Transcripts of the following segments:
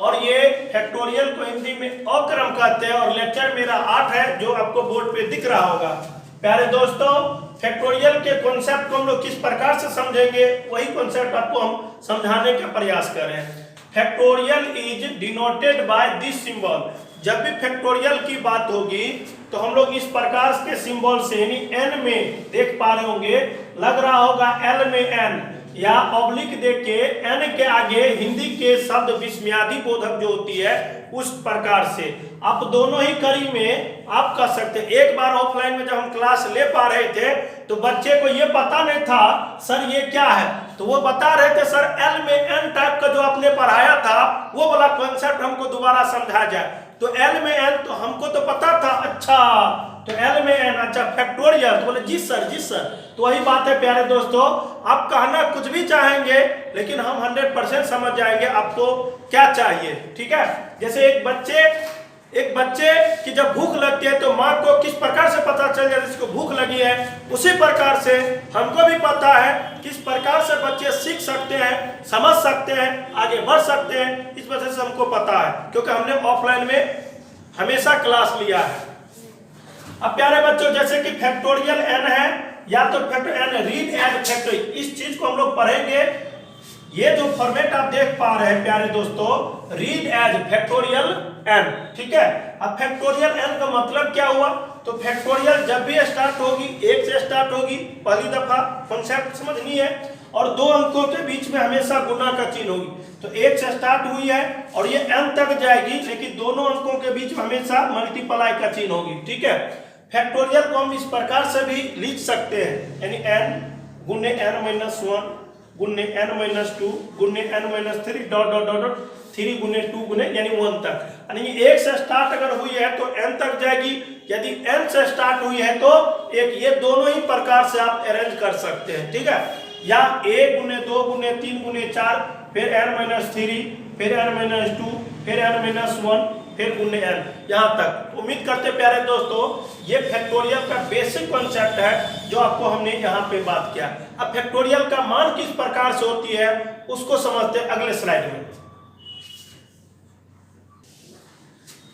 और ये फैक्टोरियल को हिंदी में अक्रम कहते हैं और लेक्चर मेरा 8 है जो आपको बोर्ड पे दिख रहा होगा। प्यारे दोस्तों, फैक्टोरियल के कॉन्सेप्ट को हम लोग किस प्रकार से समझेंगे वही कॉन्सेप्ट आपको हम समझाने का प्रयास कर रहे हैं। Factorial is denoted by this symbol. जब भी फैक्टोरियल की बात होगी तो हम लोग इस प्रकार के सिंबल से यानी एन में देख पा रहे होंगे, लग रहा होगा एल में एन या ऑब्लिक देख के एन के आगे हिंदी के शब्द विस्मयादि बोधक जो होती है उस प्रकार से आप दोनों ही कड़ी में आप कर सकते हैं। एक बार ऑफलाइन में जब हम क्लास ले पा रहे थे तो बच्चे को ये पता नहीं था सर ये क्या है, तो वो बता रहे थे सर एल में एन टाइप का जो आपने पढ़ाया था वो वाला कॉन्सेप्ट हमको दोबारा समझा जाए। तो एल में एन तो हमको तो पता था, अच्छा तो एल में एन, अच्छा फैक्टोरियल, तो बोले जी सर जी सर। तो वही बात है प्यारे दोस्तों, आप कहना कुछ भी चाहेंगे लेकिन हम 100% समझ जाएंगे आपको क्या चाहिए, ठीक है। जैसे एक बच्चे की जब भूख लगती है तो माँ को किस प्रकार से पता चल जाए इसको भूख लगी है, उसी प्रकार से हमको भी पता है किस प्रकार से बच्चे सीख सकते हैं, समझ सकते हैं, आगे बढ़ सकते हैं। इस वजह से हमको पता है क्योंकि हमने ऑफलाइन में हमेशा क्लास लिया है। अब प्यारे बच्चों, जैसे कि फैक्टोरियल एन है या तो फैक्टोरियल रीड एज फैक्टोरियल, इस चीज को हम लोग पढ़ेंगे। ये जो फॉर्मेट आप देख पा रहे हैं प्यारे दोस्तों, रीड एज फैक्टोरियल एन, ठीक है। अब फैक्टोरियल एन का मतलब क्या हुआ, तो फैक्टोरियल जब भी स्टार्ट होगी एक से स्टार्ट होगी, पहली दफा कॉन्सेप्ट समझनी है, और दो अंकों के बीच में हमेशा गुना का चिन्ह होगी। तो एक से स्टार्ट हुई है और ये एन तक जाएगी लेकिन दोनों अंकों के बीच में हमेशा मल्टीप्लाई का चिन्ह होगी, ठीक है। फैक्टोरियल को हम इस प्रकार से भी लिख सकते हैं, यानी एन गुने एन माइनस 1 गुने एन माइनस 2 गुने n minus 3 dot dot dot dot 3 गुने 2 गुने यानी 1 तक। यानी एक से स्टार्ट अगर हुई है तो एन तक जाएगी, यदि एन से स्टार्ट हुई है तो एक, ये दोनों ही प्रकार से आप अरेंज कर सकते हैं, ठीक है। या 1 गुने 2 गुने 3 गुने 4 फिर एन माइनस 3 फिर एन माइनस 2 फिर एन माइनस 1 फिर गुने एन, यहाँ तक। उम्मीद करते प्यारे दोस्तों ये फैक्टोरियल का बेसिक कॉन्सेप्ट है जो आपको हमने यहाँ पे बात किया। अब फैक्टोरियल का मान किस प्रकार से होती है उसको समझते हैं अगले स्लाइड में।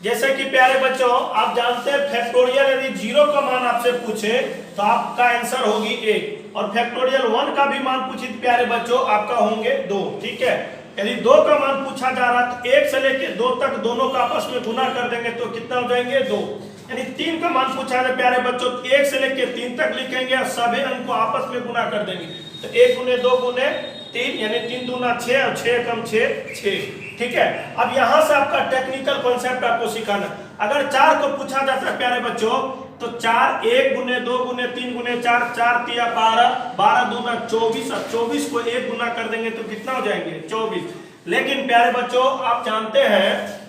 जैसे कि प्यारे बच्चों आप जानते हैं फैक्टोरियल यदि 0 का मान आपसे पूछे तो आपका आंसर होगी 1, और फैक्टोरियल 1 का भी मान पूछे प्यारे बच्चों आपका होंगे 2, ठीक है। यदि 2 का मान पूछा जा रहा तो 1 से लेकर 2 तक दोनों का आपस में गुना कर देंगे तो कितना हो जाएंगे 2। यानी 3 का मान पूछा जाए प्यारे बच्चों 1 से लेकर 3 तक लिखेंगे और सभी अंक को आपस में गुना कर देंगे तो 1 गुने 2 गुने 3 यानी 3 दूना 6 और 6 कम 6, ठीक है। अब यहाँ से आपका टेक्निकल कॉन्सेप्ट आपको सिखाना। अगर 4 को पूछा जाता है प्यारे बच्चों तो 4 1 गुने 2 गुने 3 गुने 4 4 3 12 12 दूना 24 और 24 को 1 गुना कर देंगे तो कितना हो जाएंगे 24। लेकिन प्यारे बच्चों आप जानते हैं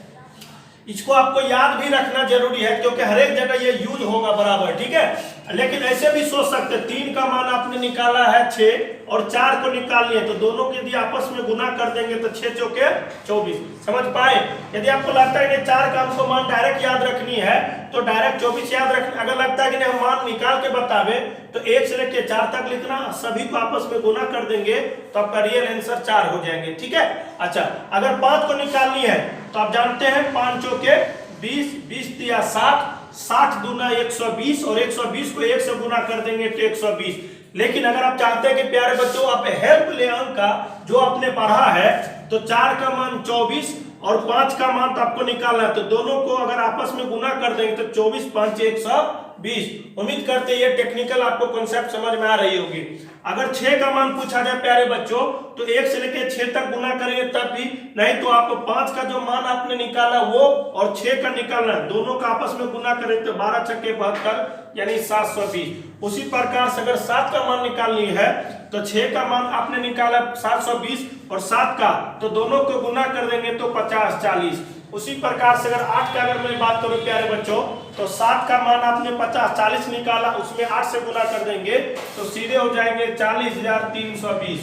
इसको आपको याद भी रखना जरूरी है क्योंकि हर एक जगह ये यूज होगा बराबर, ठीक है। लेकिन ऐसे भी सोच सकते 3 का मान आपने निकाला है 6 और 4 को निकाल लिए तो दोनों के यदि आपस में गुना कर देंगे तो 6 चौके 24, समझ पाए। यदि आपको लगता है कि 4 का हमको मान डायरेक्ट याद रखनी है तो डायरेक्ट 24 याद रखना। अगर लगता है कि नहीं हम मान निकाल के बतावे तो 1 से लेकर 4 तक लिखना, सभी को आपस में गुना कर देंगे तो आपका रियल आंसर 4 हो जाएंगे, ठीक है। अच्छा अगर 5 को निकालनी है तो आप जानते हैं 5 चौके 20 20 तिया 60 60 दूना 120 और 120 को 1 से गुना कर देंगे तो 120। लेकिन अगर आप चाहते हैं कि प्यारे बच्चों आप हेल्प ले अंक का जो आपने पढ़ा है तो 4 का मान 24 और 5 का मान तो आपको निकालना है तो दोनों को अगर आपस में गुना कर देंगे तो 24 5 120। उम्मीद करते हैं ये टेक्निकल आपको कॉन्सेप्ट समझ में आ रही होगी। अगर 6 का मान पूछा जाए प्यारे बच्चों तो 1 से लेकर 6 तक गुना करेंगे तब भी, नहीं तो आपको 5 का जो मान आपने निकाला वो और 6 का निकालना है, दोनों का आपस में गुना करें तो 12 छक्के 72 यानी 720। उसी प्रकार से अगर 7 का मान निकालनी है तो 6 का मान आपने निकाला 720 और 7 का तो दोनों को गुना कर देंगे तो 50 40। उसी प्रकार से अगर 8 का अगर मैं बात करूं प्यारे बच्चों तो 7 का मान आपने 50 40 निकाला उसमें 8 से गुना कर देंगे तो सीधे हो जाएंगे 40,320।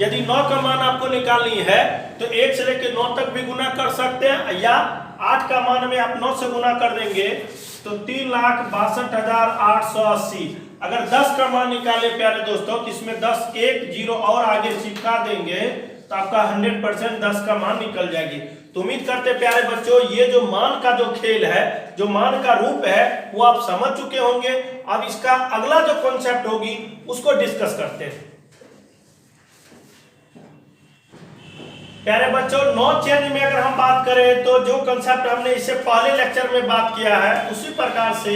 यदि 9 का मान आपको निकालनी है तो 1 से लेकर 9 तक भी गुना कर सकते हैं या 8 का मान में आप 9 से गुना कर देंगे तो 3,62,880। अगर 10 का मान निकाले प्यारे दोस्तों तो इसमें 10 1 0 और आगे चिपका देंगे तो आपका 100% 10 का मान निकल जाएगी। तो उम्मीद करते हैं प्यारे बच्चों ये जो मान का जो खेल है, जो मान का रूप है वो आप समझ चुके होंगे। अब इसका अगला जो कॉन्सेप्ट होगी उसको डिस्कस करते हैं। प्यारे बच्चों नोट चेंज में अगर हम बात करें तो जो कंसेप्ट हमने इससे पहले लेक्चर में बात किया है उसी प्रकार से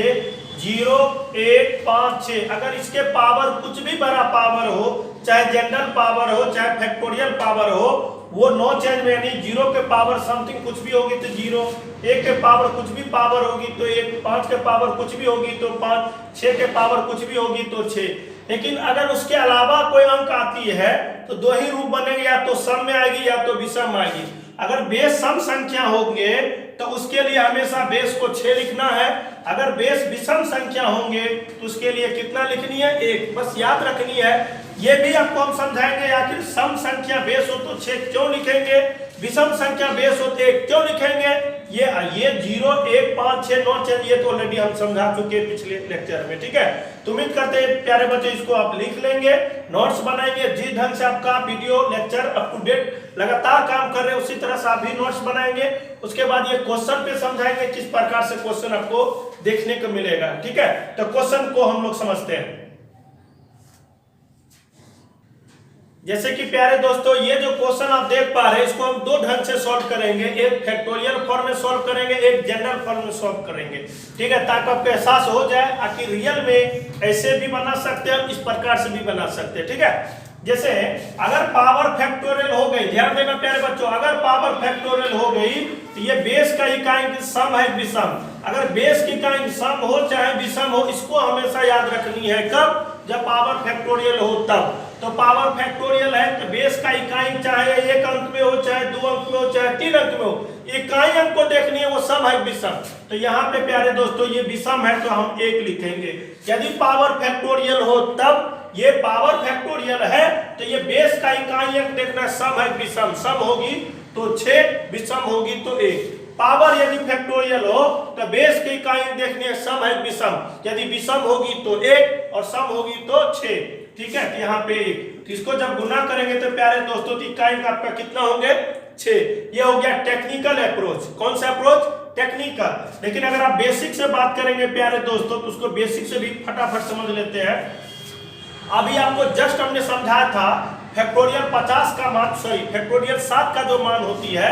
0, 1, 5, 6 अगर इसके पावर कुछ भी बड़ा पावर हो, चाहे जनरल पावर हो चाहे फैक्टोरियल पावर हो, वो नो चेंज में, यानी 0 के पावर समथिंग कुछ भी होगी तो 0, 1 के पावर कुछ भी पावर होगी तो 1, 5 के पावर कुछ भी होगी तो 5, 6 के पावर कुछ भी होगी तो 6। लेकिन अगर उसके अलावा कोई अंक आती है तो दो ही रूप बनेंगे, या तो सम में आएगी या तो विषम आएगी। अगर बेस सम संख्या होंगे तो उसके लिए हमेशा बेस को 6 लिखना है। अगर बेस विषम संख्या होंगे तो उसके लिए कितना लिखनी है? 1। बस याद रखनी है। ये भी आपको हम समझाएंगे आखिर सम संख्या बेस हो तो 6 क्यों लिखेंगे, विषम संख्या बेस हो तो 1 क्यों लिखेंगे। ये 0, 1, 5, 6, 9 चेंज ये तो ऑलरेडी हम समझा चुके हैं पिछले लेक्चर में। ठीक है, तो उम्मीद करते हैं प्यारे बच्चे इसको आप लिख लेंगे, नोट्स बनाएंगे। जिस ढंग से आपका video lecture up to date लगातार काम कर रहे हैं उसी तरह से आप भी नोट्स बनाएंगे। उसके बाद ये क्वेश्चन पे समझाएंगे किस प्रकार से क्वेश्चन आपको देखने को मिलेगा। ठीक है, तो क्वेश्चन को हम लोग समझते हैं। जैसे कि प्यारे दोस्तों ये जो क्वेश्चन आप देख पा रहे हैं इसको हम दो ढंग से सॉल्व करेंगे, एक फैक्टोरियल फॉर्म में सॉल्व करेंगे, एक जनरल फॉर्म में सॉल्व करेंगे। ठीक है, ताकि आपको एहसास हो जाए आखिर रियल में ऐसे भी बना सकते हैं, इस प्रकार से भी बना सकते हैं। ठीक है, जैसे अगर पावर फैक्टोरियल हो गई, ध्यान देना प्यारे बच्चों, अगर पावर फैक्टोरियल हो गई तो ये बेस का इकाई सम है विषम। अगर बेस की इकाई सम हो चाहे विषम हो, इसको हमेशा याद रखनी है। कब? जब पावर फैक्टोरियल हो तब। तो पावर फैक्टोरियल है तो बेस का इकाई चाहे 1 अंक में हो चाहे 2 अंक में हो चाहे 3 अंक में हो, इकाई अंक को देखनी है वो सम है विषम। तो यहाँ पे प्यारे दोस्तों ये विषम है तो हम 1 लिखेंगे। यदि पावर फैक्टोरियल हो तब, ये पावर फैक्टोरियल है तो ये बेस का इकाई अंक देखना सम है विषम, सम होगी तो 6, विषम होगी तो 1। पावर यदि फैक्टोरियल हो तो बेस की इकाई देखनी है सम है विषम, यदि विषम होगी तो 1 और सम होगी तो 6। ठीक है, तो यहाँ पे 1, तो इसको जब गुना करेंगे तो प्यारे दोस्तों तो इकाई आपका कितना होंगे? 6। ये हो गया टेक्निकल अप्रोच। कौन सा अप्रोच? टेक्निकल। लेकिन अगर आप बेसिक से बात करेंगे प्यारे दोस्तों तो उसको बेसिक से भी फटाफट समझ लेते हैं। अभी आपको जस्ट हमने समझाया था फैक्टोरियल 50 का मान, सॉरी फैक्टोरियल 7 का जो मान होती है,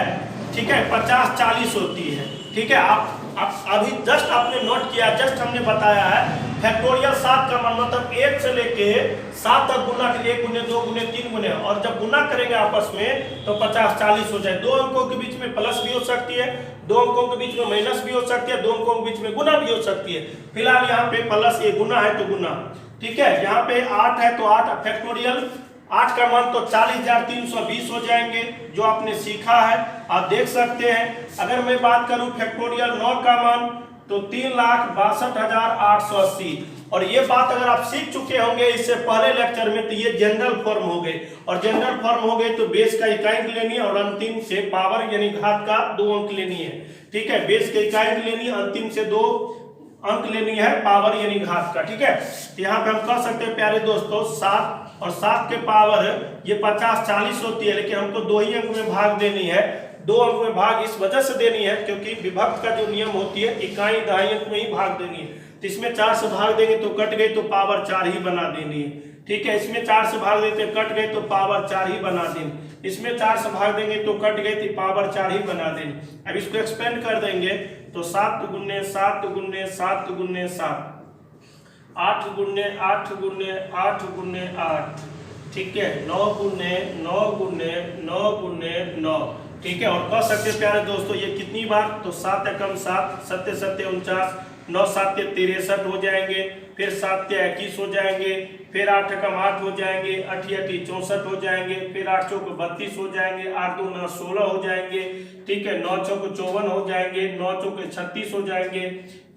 ठीक है, 50, 40 होती है। ठीक है, आप अभी जस्ट आपने नोट किया, जस्ट हमने बताया है फैक्टोरियल 7 का मान मतलब 1 से लेके 7 तक गुना के 1 गुने 2 गुने 3 गुने, और जब गुना करेंगे आपस में तो 50, 40 हो जाए। 2 अंकों के बीच में प्लस भी हो सकती है, 2 अंकों के बीच में माइनस भी हो सकती है, 2 अंकों के बीच में गुना भी हो सकती है। फिलहाल यहाँ पे प्लस, ये गुना है तो गुना। ठीक है, यहाँ पे 8 है तो 8 फैक्टोरियल 8 का मान तो 40,320 हो जाएंगे, जो आपने सीखा है आप देख सकते हैं। अगर मैं बात करूं फैक्टोरियल 9 का मान तो 3,62,880, और ये बात अगर आप सीख चुके होंगे इससे पहले लेक्चर में तो ये जनरल फॉर्म हो गए, और जनरल फॉर्म हो गए तो बेस का इकाई लेनी है और अंतिम से पावर यानी घात का 2 अंक लेनी है। ठीक है, बेस के इकाई लेनी है, अंतिम से 2 अंक लेनी है पावर यानी घात का। ठीक है, तो यहाँ पे हम कह सकते हैं प्यारे दोस्तों 7 और 7 के पावर ये 50, 40 होती है, लेकिन हमको 2 ही अंक में भाग देनी है। 2 अंक में भाग इस वजह से देनी है क्योंकि विभक्त का जो नियम होती है इकाई दहाई अंक में ही भाग देनी है। तो इसमें 4 से भाग देंगे तो कट गई तो पावर 4 ही बना देनी है। ठीक है, इसमें 4 से भाग देते कट गए तो पावर 4 ही बना देनी, इसमें 4 से भाग देंगे तो कट गए तो पावर 4 ही बना देनी। अब इसको एक्सपेंड कर देंगे तो 7 गुने 7 गुने 7 गुने 7, 8 गुने 8 गुने 8 गुने 8, ठीक है, 9 गुने 9 गुने 9 गुने 9। ठीक है, और कह सकते प्यारे दोस्तों ये कितनी बार, तो 7 एकम 7, 7 7 49, 9 7 63 हो जाएंगे, फिर 7 21 हो जाएंगे, फिर 8 एकम 8 हो जाएंगे, 8 8 64 हो जाएंगे, फिर 8 चौक 32 हो जाएंगे, 8 2 9 16 हो जाएंगे। ठीक है, 9 चौक 54 हो जाएंगे, 9 चौक 36 हो जाएंगे,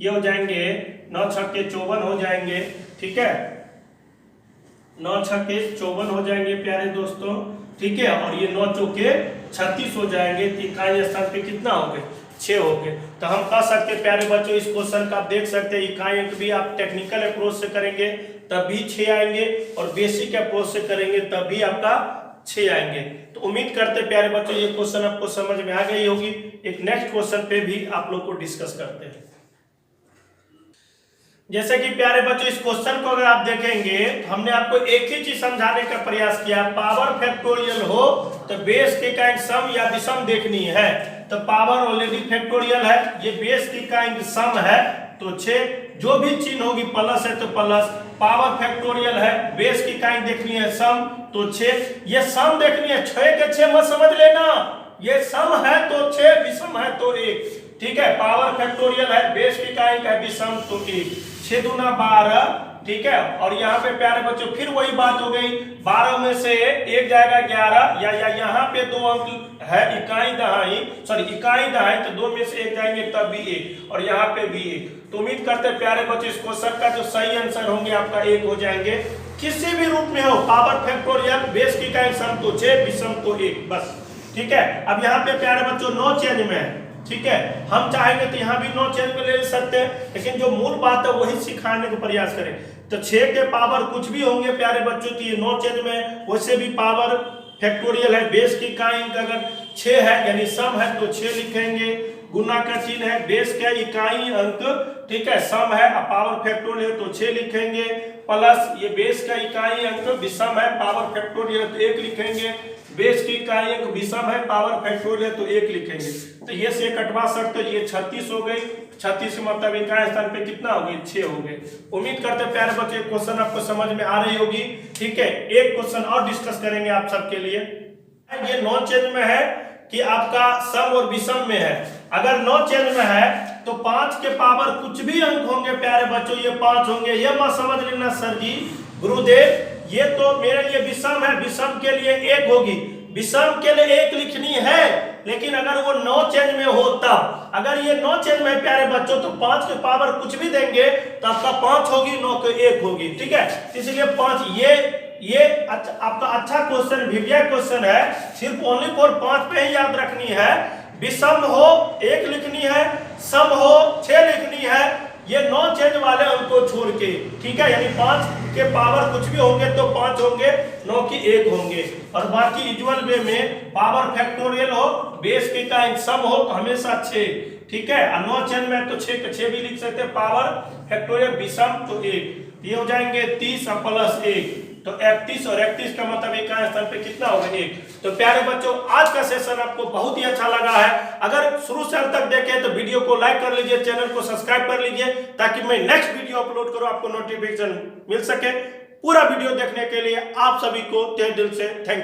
ये हो जाएंगे 9 छक्के 54 हो जाएंगे। ठीक है, 9 छक्के 54 हो जाएंगे प्यारे दोस्तों। ठीक है, और ये 9 चौके 36 हो जाएंगे, तो इकाई स्थान पे कितना हो गए? 6 हो गए। तो हम कह सकते हैं प्यारे बच्चों इस क्वेश्चन का आप देख सकते हैं इकाई अंक भी आप टेक्निकल अप्रोच से करेंगे तब भी 6 आएंगे, और बेसिक अप्रोच से करेंगे तब भी आपका 6 आएंगे। तो उम्मीद करते प्यारे बच्चों ये क्वेश्चन आपको समझ में आ गई होगी। एक नेक्स्ट क्वेश्चन पे भी आप लोग को डिस्कस करते हैं। जैसे कि प्यारे बच्चों इस क्वेश्चन को अगर आप देखेंगे तो हमने आपको एक ही चीज समझाने का प्रयास किया, पावर फैक्टोरियल हो तो बेस की काइंड सम या विषम देखनी है। तो पावर ऑलरेडी फैक्टोरियल है, ये बेस की काइंड सम है तो 6, जो भी चिन्ह होगी प्लस है तो प्लस, पावर फैक्टोरियल है, बेस की काइंड देखनी है सम तो 6, ये सम देखनी है 6 के 6 मत समझ लेना, ये सम है तो 6, विषम है तो 1। ठीक है, पावर फैक्टोरियल है, बेस की काइंड है, विषम तो 1, 6 दूना 12। ठीक है, और यहाँ पे प्यारे बच्चों फिर वही बात हो गई, 12 में से 1 जाएगा 11, या यहाँ पे 2 अंक है इकाई दहाई, सॉरी इकाई दहाई, तो 2 में से 1 जाएंगे तब भी 1, और यहाँ पे भी 1। तो उम्मीद करते हैं प्यारे बच्चों इस क्वेश्चन का जो सही आंसर होंगे आपका 1 हो जाएंगे, किसी भी रूप में हो, पावर फैक्टोरियल, बेस की काइंड सम तो 6, विषम तो 1, बस। ठीक है, अब यहाँ पे प्यारे बच्चों नो चेंज में है। ठीक है, हम चाहेंगे तो यहाँ भी नो चेंज में ले सकते हैं, लेकिन जो मूल बात है वही सिखाने का प्रयास करें। तो 6 के पावर कुछ भी होंगे प्यारे बच्चों की नो चेंज में, वैसे भी पावर फैक्टोरियल है, बेस की काइंड अगर 6 है यानी सम है तो 6 लिखेंगे, गुना का चिन्ह है, बेस का इकाई अंक, ठीक है, सम है, पावर फैक्टोरियल है तो 6 लिखेंगे, प्लस ये बेस का इकाई अंक विषम है, पावर फैक्टोरियल तो 1 लिखेंगे, बेस की इकाई अंक विषम है, पावर फैक्टोरियल तो 1 लिखेंगे। तो ये से कटवा सकते हो, ये 36 हो गई, 36 मतलब इकाई स्थान पे कितना हो गई 6 हो गए। उम्मीद करते हैं प्यारे बच्चों क्वेश्चन आपको समझ में आ रही होगी। ठीक है, एक क्वेश्चन और डिस्कस करेंगे आप सबके लिए। ये नॉन चेंज में है कि आपका सम और विषम में है। अगर नो चेंज में है तो 5 के पावर कुछ भी अंक होंगे प्यारे बच्चों, ये 5 होंगे, ये मत समझ लेना सर जी गुरुदेव ये तो मेरे लिए विषम है, विषम के लिए 1 होगी, विषम के लिए 1 लिखनी है, लेकिन अगर वो नो चेंज में हो तब, अगर ये नो चेंज में प्यारे बच्चों तो 5 के पावर कुछ भी देंगे तो आपका 5 होगी, 9 के 1 होगी। ठीक है, इसलिए 5 ये आपका अच्छा क्वेश्चन विविया क्वेश्चन है, सिर्फ ओनली फॉर 5 पे ही याद रखनी है। विषम हो 1 लिखनी है, सम हो 6 लिखनी है, ये नो चेंज वाले अंक को छोड़ के। ठीक है, यानी 5 के पावर कुछ भी होंगे तो 5 होंगे, 9 की 1 होंगे, और बाकी यूजुअल वे में पावर फैक्टोरियल हो, बेस के का सम हो तो हमेशा 6। ठीक है, और नो चेंज में तो 6 के 6 भी लिख सकते हैं, पावर फैक्टोरियल विषम तो 1, ये हो जाएंगे 30 प्लस 1 तो 31, और 31 का मतलब इकाई स्थान पे कितना होगा 1। तो प्यारे बच्चों आज का सेशन आपको बहुत ही अच्छा लगा है, अगर शुरू से अंत तक देखें तो वीडियो को लाइक कर लीजिए, चैनल को सब्सक्राइब कर लीजिए ताकि मैं नेक्स्ट वीडियो अपलोड करूं आपको नोटिफिकेशन मिल सके। पूरा वीडियो देखने के लिए आप सभी को तहे दिल से थैंक यू।